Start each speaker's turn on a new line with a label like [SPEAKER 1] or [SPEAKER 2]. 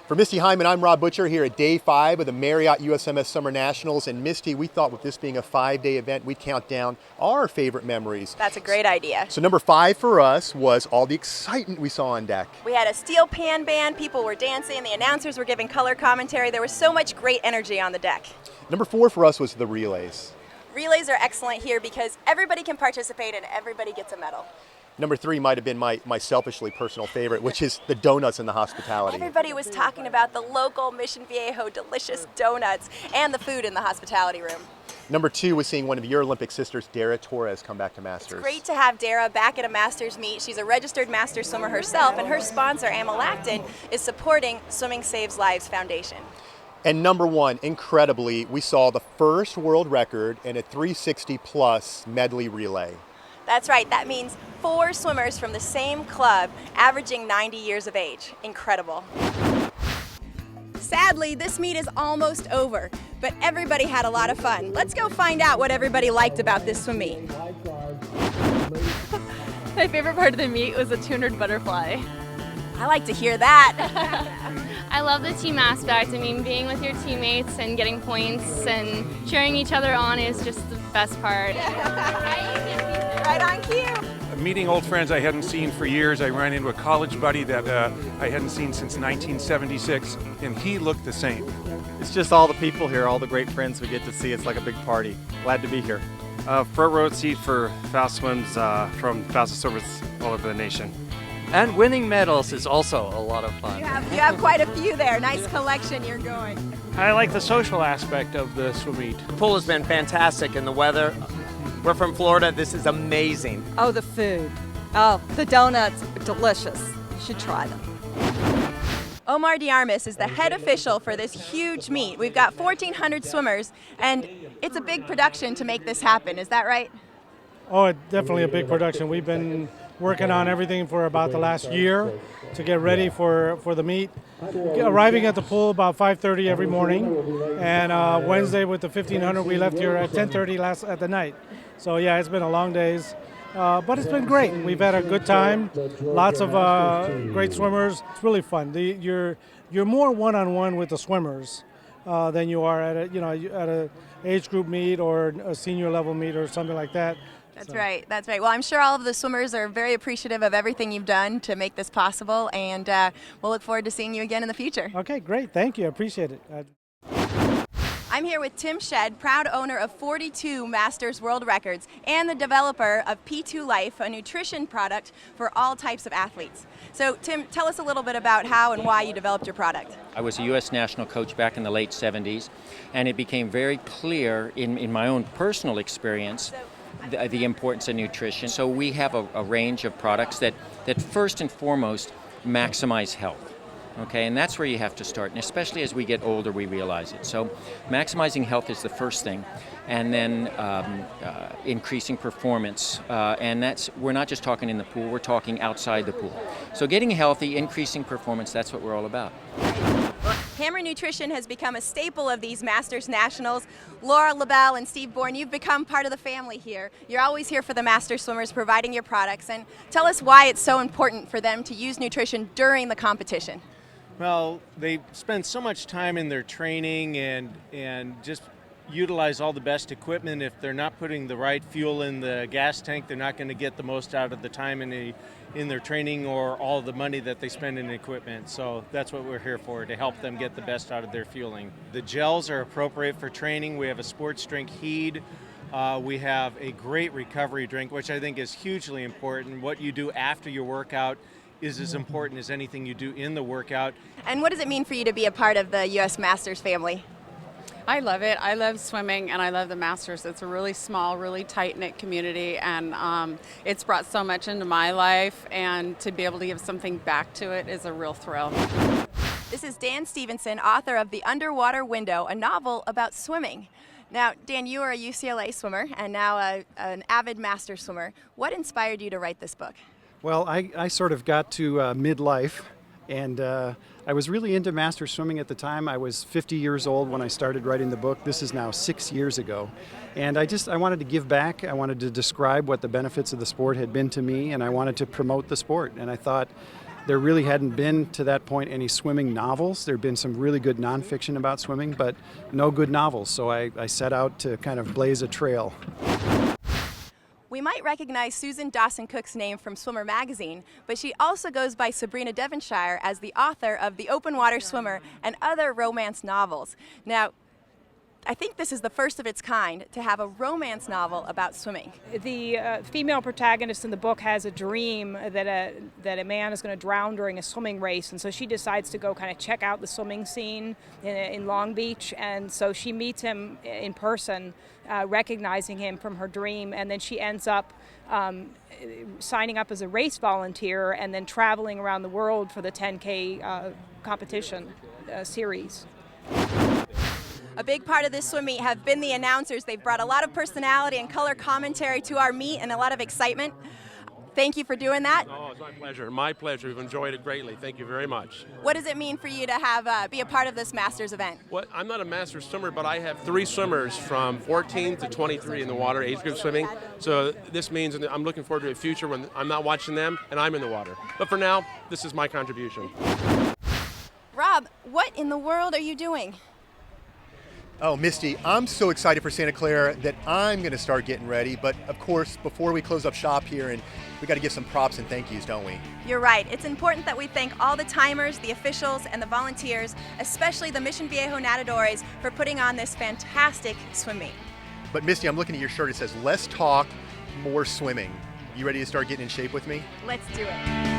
[SPEAKER 1] For Misty Hyman, I'm Rob Butcher here at day 5 of the Marriott USMS Summer Nationals. And Misty, we thought with this being a 5-day event, we'd count down our favorite memories.
[SPEAKER 2] That's a great idea.
[SPEAKER 1] So number 5 for us was all the excitement we saw on deck.
[SPEAKER 2] We had a steel pan band, people were dancing, the announcers were giving color commentary. There was so much great energy on the deck.
[SPEAKER 1] Number 4 for us was the relays.
[SPEAKER 2] Relays are excellent here because everybody can participate and everybody gets a medal.
[SPEAKER 1] Number 3 might have been my selfishly personal favorite, which is the donuts and the hospitality.
[SPEAKER 2] Everybody was talking about the local Mission Viejo delicious donuts and the food in the hospitality room.
[SPEAKER 1] Number 2 was seeing one of your Olympic sisters, Dara Torres, come back to Masters.
[SPEAKER 2] It's great to have Dara back at a Masters meet. She's a registered Masters swimmer herself, and her sponsor, Amylactin, is supporting Swimming Saves Lives Foundation.
[SPEAKER 1] And number 1, incredibly, we saw the first world record in a 360 plus medley relay.
[SPEAKER 2] That's right, that means 4 swimmers from the same club averaging 90 years of age. Incredible. Sadly, this meet is almost over, but everybody had a lot of fun. Let's go find out what everybody liked about this swim meet.
[SPEAKER 3] My favorite part of the meet was the 200 butterfly.
[SPEAKER 2] I like to hear that.
[SPEAKER 3] I love the team aspect. I mean, being with your teammates and getting points and cheering each other on is just the best part.
[SPEAKER 2] Right on cue.
[SPEAKER 4] Meeting old friends I hadn't seen for years. I ran into a college buddy that I hadn't seen since 1976, and he looked the same.
[SPEAKER 5] It's just all the people here, all the great friends we get to see. It's like a big party. Glad to be here.
[SPEAKER 6] Front row seat for fast swims from fastest swimmers all over the nation.
[SPEAKER 7] And winning medals is also a lot of fun.
[SPEAKER 2] You have quite a few there. Nice collection you're going.
[SPEAKER 8] I like the social aspect of the swim meet.
[SPEAKER 7] The pool has been fantastic and the weather. We're from Florida. This is amazing.
[SPEAKER 9] Oh, the food. Oh, the donuts, delicious. You should try them.
[SPEAKER 2] Omar Diarmis is the head official for this huge meet. We've got 1,400 swimmers, and it's a big production to make this happen. Is that right?
[SPEAKER 10] Oh, definitely a big production. We've been working on everything for about the last year to get ready for the meet. Arriving at the pool about 5:30 every morning, and Wednesday with the 1,500 we left here at 10:30 at the night. So yeah, it's been a long days, but it's been great. We've had a good time, lots of great swimmers. It's really fun. You're more one-on-one with the swimmers than you are at a age group meet or a senior level meet or something like that.
[SPEAKER 2] That's right. That's right. Well, I'm sure all of the swimmers are very appreciative of everything you've done to make this possible, and we'll look forward to seeing you again in the future.
[SPEAKER 10] Okay, great. Thank you. I appreciate it.
[SPEAKER 2] I'm here with Tim Shedd, proud owner of 42 Masters World Records and the developer of P2 Life, a nutrition product for all types of athletes. So, Tim, tell us a little bit about how and why you developed your product.
[SPEAKER 11] I was a U.S. national coach back in the late 70s, and it became very clear in my own personal experience the importance of nutrition. So we have a range of products that first and foremost maximize health. Okay, and that's where you have to start, and especially as we get older, we realize it. So maximizing health is the first thing, and then increasing performance, and we're not just talking in the pool, we're talking outside the pool. So getting healthy, increasing performance, that's what we're all about.
[SPEAKER 2] Hammer Nutrition has become a staple of these Masters Nationals. Laura LaBelle and Steve Bourne, you've become part of the family here. You're always here for the Masters swimmers, providing your products, and tell us why it's so important for them to use nutrition during the competition.
[SPEAKER 8] Well, they spend so much time in their training and just utilize all the best equipment. If they're not putting the right fuel in the gas tank, they're not going to get the most out of the time in their training or all the money that they spend in equipment. So that's what we're here for, to help them get the best out of their fueling. The gels are appropriate for training. We have a sports drink Heed. We have a great recovery drink, which I think is hugely important. What you do after your workout is as important as anything you do in the workout.
[SPEAKER 2] And what does it mean for you to be a part of the U.S. Masters family?
[SPEAKER 12] I love it. I love swimming and I love the Masters. It's a really small, really tight-knit community, and it's brought so much into my life, and to be able to give something back to it is a real thrill.
[SPEAKER 2] This is Dan Stevenson, author of The Underwater Window, a novel about swimming. Now, Dan, you are a UCLA swimmer and now an avid master swimmer. What inspired you to write this book?
[SPEAKER 13] Well, I sort of got to midlife And I was really into master swimming at the time. I was 50 years old when I started writing the book. This is now 6 years ago. And I wanted to give back. I wanted to describe what the benefits of the sport had been to me, and I wanted to promote the sport. And I thought there really hadn't been, to that point, any swimming novels. There had been some really good nonfiction about swimming, but no good novels. So I set out to kind of blaze a trail.
[SPEAKER 2] We might recognize Susan Dawson Cook's name from Swimmer magazine, but she also goes by Sabrina Devonshire as the author of The Open Water Swimmer and other romance novels. Now, I think this is the first of its kind to have a romance novel about swimming.
[SPEAKER 14] The female protagonist in the book has a dream that a man is going to drown during a swimming race, and so she decides to go kind of check out the swimming scene in Long Beach, and so she meets him in person, recognizing him from her dream, and then she ends up signing up as a race volunteer and then traveling around the world for the 10K competition series.
[SPEAKER 2] A big part of this swim meet have been the announcers. They've brought a lot of personality and color commentary to our meet and a lot of excitement. Thank you for doing that.
[SPEAKER 15] Oh, it's my pleasure. My pleasure. We've enjoyed it greatly. Thank you very much.
[SPEAKER 2] What does it mean for you to have be a part of this Masters event?
[SPEAKER 15] Well, I'm not a master swimmer, but I have 3 swimmers from 14 to 23 in the water, age group swimming. So this means I'm looking forward to a future when I'm not watching them and I'm in the water. But for now, this is my contribution.
[SPEAKER 2] Rob, what in the world are you doing?
[SPEAKER 1] Oh, Misty, I'm so excited for Santa Clara that I'm going to start getting ready. But of course, before we close up shop here, and we got to give some props and thank yous, don't we?
[SPEAKER 2] You're right. It's important that we thank all the timers, the officials, and the volunteers, especially the Mission Viejo Nadadores, for putting on this fantastic swim meet.
[SPEAKER 1] But Misty, I'm looking at your shirt. It says, less talk, more swimming. You ready to start getting in shape with me?
[SPEAKER 2] Let's do it.